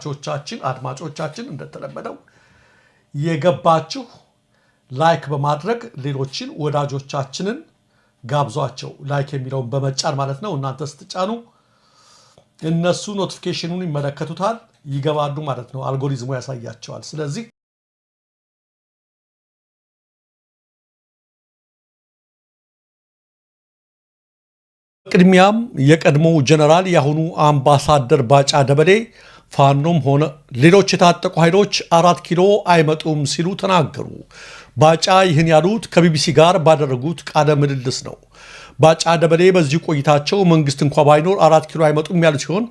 ተመልካቾቻችን አድማጮቻችን እንደተለመደው የገባችሁ ላይክ በማድረግ ሌሎችን ወዳጆቻችንን ጋብዟቸው ላይክ የሚለውን በመጫን ማለት ነው እናንተ ስትጫኑ እነሱ ኖቲፊኬሽኑን ይመለከቱታል ይገባሉ ማለት ነው አልጎሪዝሙ ያሳያቸዋል ስለዚህ ቅድሚያም የቀድሞው ጀነራል ያሁኑ አምባሳደር ባጫ ደበሌ ፋኖም ሆነ ሌሎች የታጠቁ ኃይሎች 4 ኪሎ አይመጡም ሲሉ ተናገሩ ባጫ ይህን ያሉት ከቢቢሲ ጋር ባደረጉት ቃለ ምልልስ ነው ባጫ ደበሌ በዚህ ቆይታቸው መንግስት እንኳን ባይኖር 4 ኪሎ አይመጡም ያሉ ሲሆን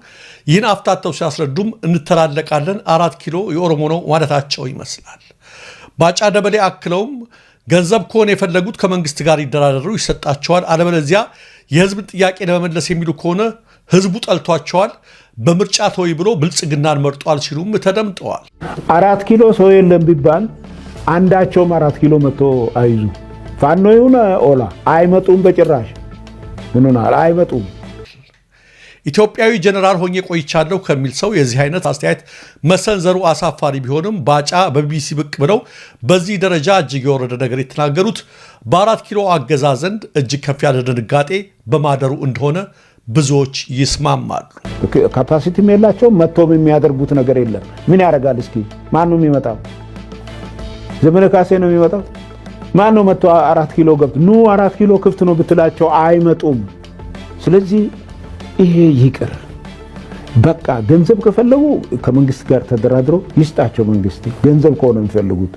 ይህን አፍታተው ሲያስረዱም እንተላለቃለን 4 ኪሎ የኦሮሞ ነው ማለታቸው ይመስላል ባጫ ደበሌ አክለውም ገንዘብ ከሆነ የፈለጉት ከመንግስት ጋር ይደራደሩ ይሰጣቸዋል አለበለዚያ የህዝብን ጥያቄ ለመመለስ የሚሉ ከሆነ ህዝቡ ጠልቷቸዋል በምርጫ ተወይ ብሎ ብልጽግናን መርጧል ሲሉም ተደምጠዋል 4 ኪሎ ሰው የለም ቢባል አንዳቸውም 4 ኪሎ መቶ አይዙ ፋኖ ይሁን ኦላ አይመጡም በጭራሽ ምንናል አይመጡም ኢትዮጵያዊ ጀነራል ሆኜ ቆይቻለሁ ከሚል ሰው የዚህ አይነት አስተያየት መሰንዘሩ አሳፋሪ ቢሆንም ባጫ በቢቢሲ ብቅ ብለው በዚህ ደረጃ እጅግ የወረደ ነገር የተናገሩት በ4 ኪሎ አገዛዝ ዘንድ እጅግ ከፍ ያለ ድንጋጤ በማደሩ እንደሆነ ብዙዎች ይስማማሉ ካፓሲቲም የላቸውም መጥቶም የሚያደርጉት ነገር የለም ምን ያደርጋል እስኪ ማን ነው የሚመጣው ዘመነ ካሴ ነው የሚመጣው ማን ነው መጥቶ 4 ኪሎ ገብቶ ኑ 4 ኪሎ ክፍት ነው ብትላቸው አይመጡም ስለዚህ ይሄ ይቅር በቃ ገንዘብ ከፈለጉ ከመንግስት ጋር ተደራድሮ ይስጣቸው መንግስት ገንዘብ ከሆነ የሚፈልጉት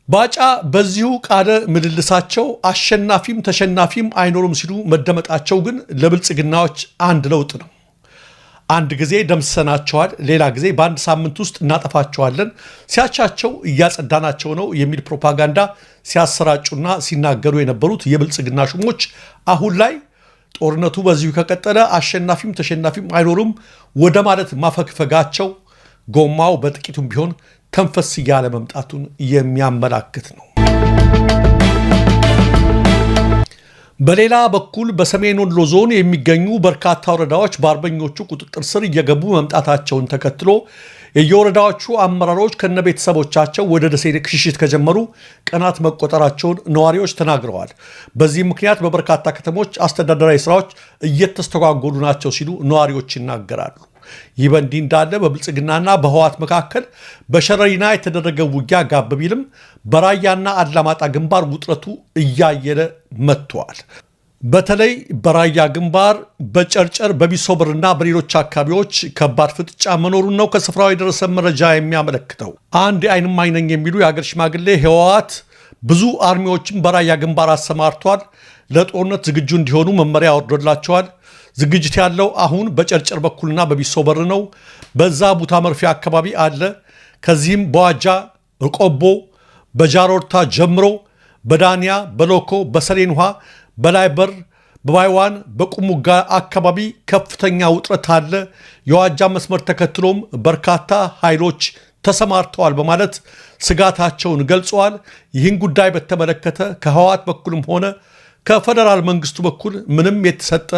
ባጫ በዚሁ ቃለ ምልልሳቸው አሸናፊም ተሸናፊም አይኖርም ሲሉ መደመጣቸው ግን ለብልጽግናዎች አንድ ለውጥ ነው አንድ ጊዜ ደምሰናቸዋል ሌላ ጊዜ በአንድ ሳምንት ውስጥ እናጠፋቸዋለን ሲያቻቸው እያጸዳናቸው ነው የሚል ፕሮፓጋንዳ ሲያሰራጩና ሲናገሩ የነበሩት የብልጽግና ሹሞች አሁን ላይ ጦርነቱ በዚሁ ከቀጠለ አሸናፊም ተሸናፊም አይኖርም ወደ ማለት ማፈግፈጋቸው ጎማው በጥቂቱም ቢሆን ተንፈስ ያለ መምጣቱን የሚያመላክት ነው በሌላ በኩል በሰሜን ወሎ ዞን የሚገኙ በርካታ ወረዳዎች በአርበኞቹ ቁጥጥር ስር እየገቡ መምጣታቸውን ተከትሎ የየወረዳዎቹ አመራሮች ከነቤተሰቦቻቸው ወደ ደሴ ሽሽት ከጀመሩ ቀናት መቆጠራቸውን ነዋሪዎች ተናግረዋል በዚህ ምክንያት በበርካታ ከተሞች አስተዳደራዊ ስራዎች እየተስተጓጎሉ ናቸው ሲሉ ነዋሪዎች ይናገራሉ ይህ በእንዲህ እንዳለ በብልጽግናና በህዋት መካከል በሸረሪና የተደረገው ውጊያ ጋብ ቢልም በራያና አላማጣ ግንባር ውጥረቱ እያየለ መጥቷል በተለይ በራያ ግንባር በጨርጨር በቢሶብርና በሌሎች አካባቢዎች ከባድ ፍጥጫ መኖሩን ነው ከስፍራው የደረሰ መረጃ የሚያመለክተው አንድ አይንም አይነኝ የሚሉ የሀገር ሽማግሌ ህዋት ብዙ አርሚዎችን በራያ ግንባር አሰማርቷል ለጦርነት ዝግጁ እንዲሆኑ መመሪያ ወርዶላቸዋል ዝግጅት ያለው አሁን በጨርጨር በኩልና በቢሶበር ነው በዛ ቡታ መርፊያ አካባቢ አለ ከዚህም በዋጃ ቆቦ በጃሮርታ ጀምሮ በዳንያ በሎኮ በሰሌን ውሃ በላይበር በባይዋን በቁሙጋ አካባቢ ከፍተኛ ውጥረት አለ የዋጃ መስመር ተከትሎም በርካታ ኃይሎች ተሰማርተዋል በማለት ስጋታቸውን ገልጸዋል ይህን ጉዳይ በተመለከተ ከህዋት በኩልም ሆነ ከፌደራል መንግስቱ በኩል ምንም የተሰጠ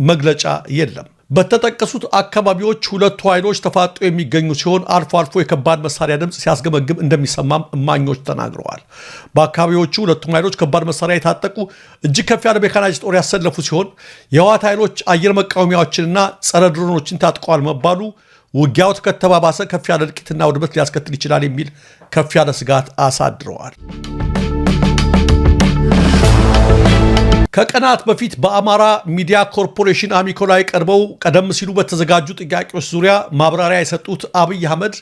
መግለጫ የለም በተጠቀሱት አካባቢዎች ሁለቱ ኃይሎች ተፋጦ የሚገኙ ሲሆን አልፎ አልፎ የከባድ መሳሪያ ድምጽ ሲያስገመግም እንደሚሰማም እማኞች ተናግረዋል በአካባቢዎቹ ሁለቱም ኃይሎች ከባድ መሳሪያ የታጠቁ እጅግ ከፍ ያለ ሜካናይዝድ ጦር ያሰለፉ ሲሆን የህዋት ኃይሎች አየር መቃወሚያዎችንና ጸረ ድሮኖችን ታጥቀዋል መባሉ ውጊያው ከተባባሰ ከፍ ያለ እልቂትና ውድመት ሊያስከትል ይችላል የሚል ከፍ ያለ ስጋት አሳድረዋል ከቀናት በፊት በአማራ ሚዲያ ኮርፖሬሽን አሚኮ ላይ ቀርበው ቀደም ሲሉ በተዘጋጁ ጥያቄዎች ዙሪያ ማብራሪያ የሰጡት አብይ አህመድ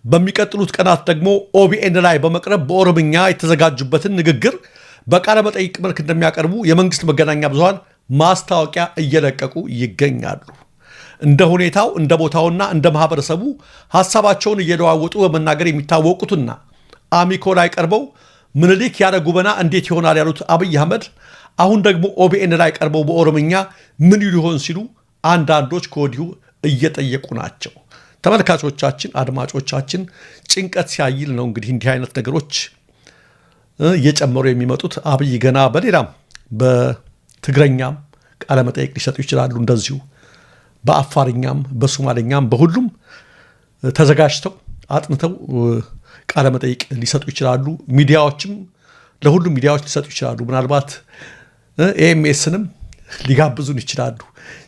በሚቀጥሉት ቀናት ደግሞ ኦቢኤን ላይ በመቅረብ በኦሮምኛ የተዘጋጁበትን ንግግር በቃለ መጠይቅ መልክ እንደሚያቀርቡ የመንግስት መገናኛ ብዙሃን ማስታወቂያ እየለቀቁ ይገኛሉ እንደ ሁኔታው እንደ ቦታውና እንደ ማህበረሰቡ ሐሳባቸውን እየለዋወጡ በመናገር የሚታወቁትና አሚኮ ላይ ቀርበው ምንሊክ ያለ ጉበና እንዴት ይሆናል ያሉት አብይ አህመድ አሁን ደግሞ ኦቢኤን ላይ ቀርበው በኦሮምኛ ምን ሊሆን ሲሉ አንዳንዶች ከወዲሁ እየጠየቁ ናቸው ተመልካቾቻችን አድማጮቻችን ጭንቀት ሲያይል ነው እንግዲህ እንዲህ አይነት ነገሮች እየጨመሩ የሚመጡት አብይ ገና በሌላም በትግረኛም ቃለ መጠይቅ ሊሰጡ ይችላሉ እንደዚሁ በአፋርኛም በሶማሌኛም በሁሉም ተዘጋጅተው አጥንተው ቃለ መጠይቅ ሊሰጡ ይችላሉ። ሚዲያዎችም ለሁሉም ሚዲያዎች ሊሰጡ ይችላሉ። ምናልባት ኤኤምኤስንም ሊጋብዙን ይችላሉ።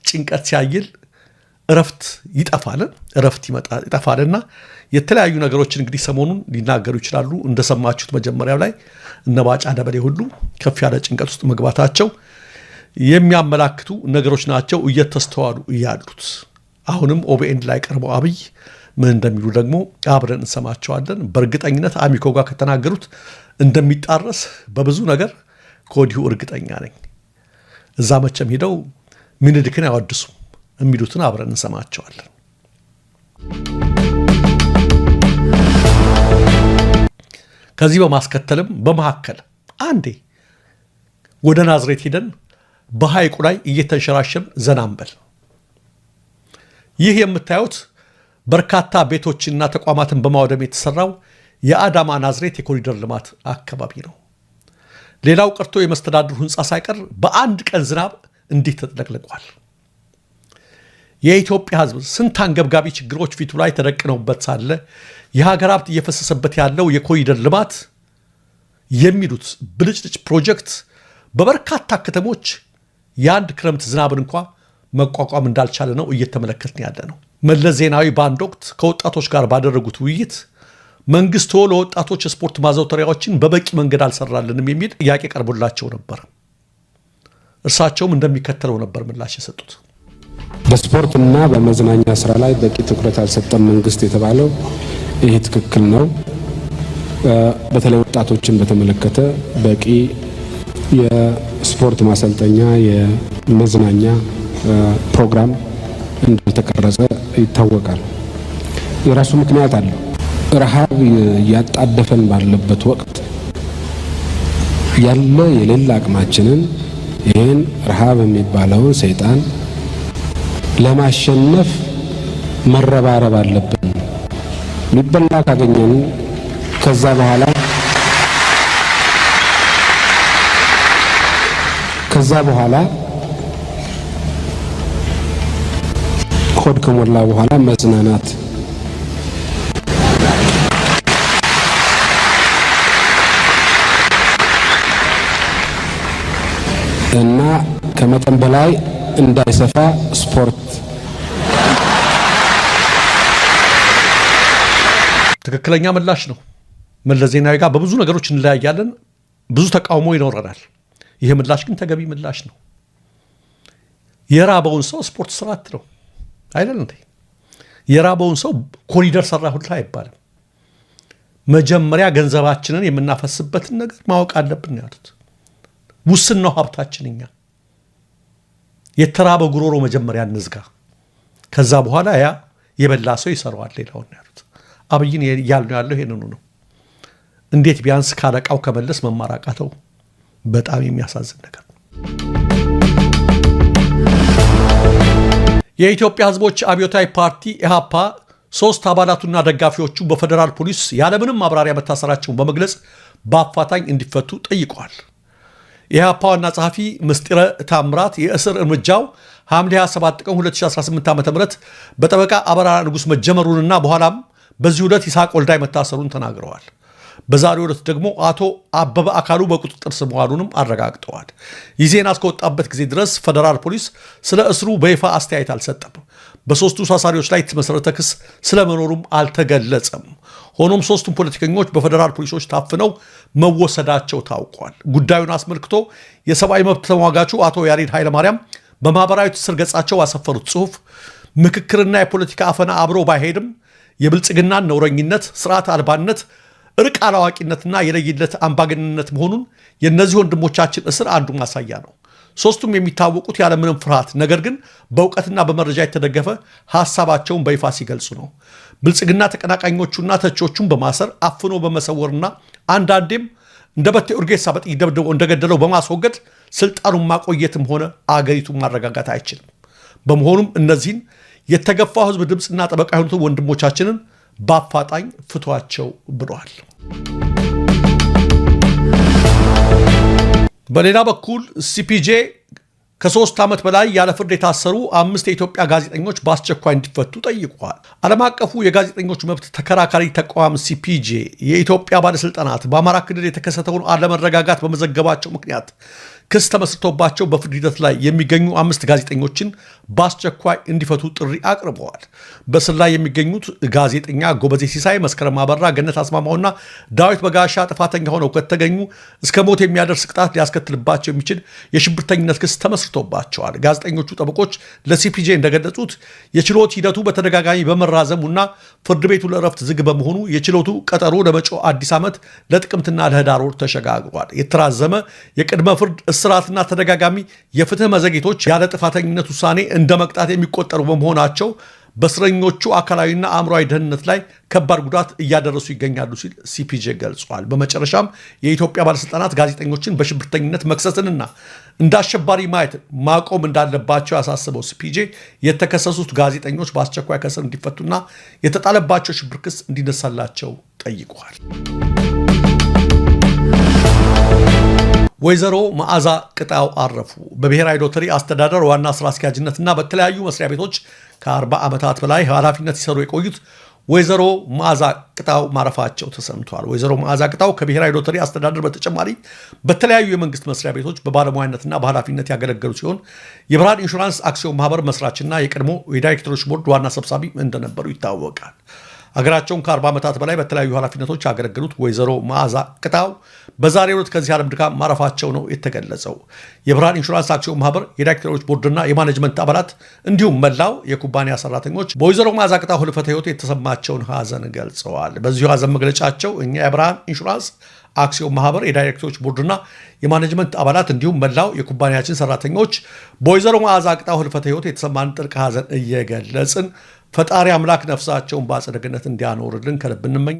ጭንቀት ሲያይል እረፍት ይጠፋልና የተለያዩ ነገሮችን እንግዲህ ሰሞኑን ሊናገሩ ይችላሉ። እንደሰማችሁት መጀመሪያው ላይ እነ ባጫ ደበሌ ሁሉ ከፍ ያለ ጭንቀት ውስጥ መግባታቸው የሚያመላክቱ ነገሮች ናቸው እየተስተዋሉ ያሉት። አሁንም ኦቢኤን ላይ ቀርበው አብይ ምን እንደሚሉ ደግሞ አብረን እንሰማቸዋለን። በእርግጠኝነት አሚኮ ጋር ከተናገሩት እንደሚጣረስ በብዙ ነገር ከወዲሁ እርግጠኛ ነኝ። እዛ መቼም ሄደው ምኒልክን ያወድሱም የሚሉትን አብረን እንሰማቸዋለን። ከዚህ በማስከተልም በመካከል አንዴ ወደ ናዝሬት ሄደን በሐይቁ ላይ እየተንሸራሸን ዘናንበል። ይህ የምታዩት በርካታ ቤቶችና ተቋማትን በማውደም የተሰራው የአዳማ ናዝሬት የኮሪደር ልማት አካባቢ ነው። ሌላው ቀርቶ የመስተዳድሩ ህንፃ ሳይቀር በአንድ ቀን ዝናብ እንዲህ ተጥለቅልቋል። የኢትዮጵያ ህዝብ ስንት አንገብጋቢ ችግሮች ፊቱ ላይ ተደቅነውበት ሳለ የሀገር ሀብት እየፈሰሰበት ያለው የኮሪደር ልማት የሚሉት ብልጭልጭ ፕሮጀክት በበርካታ ከተሞች የአንድ ክረምት ዝናብን እንኳ መቋቋም እንዳልቻለ ነው እየተመለከትን ያለ ነው። መለስ ዜናዊ በአንድ ወቅት ከወጣቶች ጋር ባደረጉት ውይይት መንግስት ለወጣቶች ስፖርት ማዘውተሪያዎችን በበቂ መንገድ አልሰራልንም የሚል ጥያቄ ቀርቦላቸው ነበር። እርሳቸውም እንደሚከተለው ነበር ምላሽ የሰጡት። በስፖርትና በመዝናኛ ስራ ላይ በቂ ትኩረት አልሰጠም መንግስት የተባለው ይህ ትክክል ነው። በተለይ ወጣቶችን በተመለከተ በቂ የስፖርት ማሰልጠኛ የመዝናኛ ፕሮግራም እንዳልተቀረጸ ይታወቃል። የራሱ ምክንያት አለው። ረሃብ ያጣደፈን ባለበት ወቅት ያለ የሌላ አቅማችንን ይህን ረሃብ የሚባለውን ሰይጣን ለማሸነፍ መረባረብ አለብን። ሊበላ ካገኘን ከዛ በኋላ ሆድ ከሞላ በኋላ መዝናናት እና ከመጠን በላይ እንዳይሰፋ ስፖርት ትክክለኛ ምላሽ ነው። መለስ ዜናዊ ጋር በብዙ ነገሮች እንለያያለን፣ ብዙ ተቃውሞ ይኖረናል። ይሄ ምላሽ ግን ተገቢ ምላሽ ነው። የራበውን ሰው ስፖርት ስራት ነው አይደል እንዴ? የራበውን ሰው ኮሪደር ሰራሁት አይባልም። መጀመሪያ ገንዘባችንን የምናፈስበትን ነገር ማወቅ አለብን ያሉት። ውስን ነው ሀብታችን። እኛ የተራበ ጉሮሮ መጀመሪያ እንዝጋ፣ ከዛ በኋላ ያ የበላ ሰው ይሰራዋል ሌላውን ያሉት። አብይን ያለው ይሄንኑ ነው። እንዴት ቢያንስ ካለቃው ከመለስ መማራቃተው በጣም የሚያሳዝን ነገር ነው። የኢትዮጵያ ሕዝቦች አብዮታዊ ፓርቲ ኢህአፓ 3 አባላቱና ደጋፊዎቹ በፌደራል ፖሊስ ያለምንም ማብራሪያ መታሰራቸውን በመግለጽ በአፋጣኝ እንዲፈቱ ጠይቀዋል። የኢህአፓ ዋና ጸሐፊ ምስጢረ ታምራት የእስር እርምጃው ሐምሌ 27 ቀን 2018 ዓ.ም በጠበቃ አበራ ንጉስ መጀመሩንና በኋላም በዚህ ዕለት ይስሐቅ ወልዳይ መታሰሩን ተናግረዋል። በዛሬው ዕለት ደግሞ አቶ አበበ አካሉ በቁጥጥር ስር መዋሉንም አረጋግጠዋል። ይህ ዜና እስከወጣበት ጊዜ ድረስ ፌደራል ፖሊስ ስለ እስሩ በይፋ አስተያየት አልሰጠም። በሶስቱ ታሳሪዎች ላይ የተመሰረተ ክስ ስለመኖሩም አልተገለጸም። ሆኖም ሶስቱም ፖለቲከኞች በፌደራል ፖሊሶች ታፍነው መወሰዳቸው ታውቋል። ጉዳዩን አስመልክቶ የሰብአዊ መብት ተሟጋቹ አቶ ያሬድ ኃይለማርያም በማህበራዊ ትስስር ገጻቸው ባሰፈሩት ጽሑፍ ምክክርና የፖለቲካ አፈና አብሮ ባይሄድም የብልጽግናን ነውረኝነት፣ ስርዓት አልባነት፣ እርቅ አላዋቂነትና የለይለት አምባገነንነት መሆኑን የእነዚህ ወንድሞቻችን እስር አንዱ ማሳያ ነው። ሶስቱም የሚታወቁት ያለምንም ፍርሃት ነገር ግን በእውቀትና በመረጃ የተደገፈ ሀሳባቸውን በይፋ ሲገልጹ ነው። ብልጽግና ተቀናቃኞቹና ተቾቹን በማሰር አፍኖ በመሰወርና አንዳንዴም እንደ በቴ ኡርጌሳ በጥይት ደብድቦ እንደገደለው በማስወገድ ስልጣኑን ማቆየትም ሆነ አገሪቱን ማረጋጋት አይችልም። በመሆኑም እነዚህን የተገፋው ህዝብ ድምፅና ጠበቃ የሆኑትን ወንድሞቻችንን በአፋጣኝ ፍቷቸው ብለዋል። በሌላ በኩል ሲፒጄ ከ3 ዓመት በላይ ያለ ፍርድ የታሰሩ 5 የኢትዮጵያ ጋዜጠኞች በአስቸኳይ እንዲፈቱ ጠይቀዋል። ዓለም አቀፉ የጋዜጠኞች መብት ተከራካሪ ተቋም ሲፒጄ የኢትዮጵያ ባለሥልጣናት በአማራ ክልል የተከሰተውን አለመረጋጋት በመዘገባቸው ምክንያት ክስ ተመስርቶባቸው በፍርድ ሂደት ላይ የሚገኙ 5 ጋዜጠኞችን በአስቸኳይ እንዲፈቱ ጥሪ አቅርበዋል። በስር ላይ የሚገኙት ጋዜጠኛ ጎበዜ ሲሳይ፣ መስከረም አበራ፣ ገነት አስማማውና ዳዊት በጋሻ ጥፋተኛ ሆነው ከተገኙ እስከ ሞት የሚያደርስ ቅጣት ሊያስከትልባቸው የሚችል የሽብርተኝነት ክስ ተመስርቶባቸዋል። ጋዜጠኞቹ ጠበቆች ለሲፒጄ እንደገለጹት የችሎት ሂደቱ በተደጋጋሚ በመራዘሙና ፍርድ ቤቱ ለእረፍት ዝግ በመሆኑ የችሎቱ ቀጠሮ ለመጪው አዲስ ዓመት ለጥቅምትና ለህዳር ወር ተሸጋግሯል። የተራዘመ የቅድመ ፍርድ እስራትና ተደጋጋሚ የፍትህ መዘግየቶች ያለ ጥፋተኝነት ውሳኔ እንደ መቅጣት የሚቆጠሩ በመሆናቸው በእስረኞቹ አካላዊና አእምሯዊ ደህንነት ላይ ከባድ ጉዳት እያደረሱ ይገኛሉ ሲል ሲፒጄ ገልጿል። በመጨረሻም የኢትዮጵያ ባለሥልጣናት ጋዜጠኞችን በሽብርተኝነት መክሰስንና እንደ አሸባሪ ማየት ማቆም እንዳለባቸው ያሳስበው ሲፒጄ የተከሰሱት ጋዜጠኞች በአስቸኳይ ከእስር እንዲፈቱና የተጣለባቸው ሽብር ክስ እንዲነሳላቸው ጠይቀዋል። ወይዘሮ መዓዛ ቅጣው አረፉ። በብሔራዊ ሎተሪ አስተዳደር ዋና ስራ አስኪያጅነትና በተለያዩ መስሪያ ቤቶች ከ40 ዓመታት በላይ ኃላፊነት ሲሰሩ የቆዩት ወይዘሮ መዓዛ ቅጣው ማረፋቸው ተሰምቷል። ወይዘሮ መዓዛ ቅጣው ከብሔራዊ ሎተሪ አስተዳደር በተጨማሪ በተለያዩ የመንግስት መስሪያ ቤቶች በባለሙያነትና በኃላፊነት ያገለገሉ ሲሆን የብርሃን ኢንሹራንስ አክሲዮን ማህበር መስራችና የቀድሞ የዳይሬክተሮች ቦርድ ዋና ሰብሳቢ እንደነበሩ ይታወቃል። አገራቸውን ከ40 ዓመታት በላይ በተለያዩ ኃላፊነቶች ያገለገሉት ወይዘሮ መዓዛ ቅጣው በዛሬው ዕለት ከዚህ ዓለም ድካም ማረፋቸው ነው የተገለጸው። የብርሃን ኢንሹራንስ አክሲዮን ማህበር የዳይሬክተሮች ቦርድና የማኔጅመንት አባላት እንዲሁም መላው የኩባንያ ሰራተኞች በወይዘሮ መዓዛ ቅጣው ህልፈተ ህይወት የተሰማቸውን ሀዘን ገልጸዋል። በዚሁ ሀዘን መግለጫቸው እኛ የብርሃን ኢንሹራንስ አክሲዮን ማህበር የዳይሬክተሮች ቦርድና የማኔጅመንት አባላት እንዲሁም መላው የኩባንያችን ሰራተኞች በወይዘሮ መዓዛ ቅጣው ህልፈተ ህይወት የተሰማን ጥልቅ ሀዘን እየገለጽን ፈጣሪ አምላክ ነፍሳቸውን በአጸደ ገነት እንዲያኖርልን ከልብ እንመኛለን።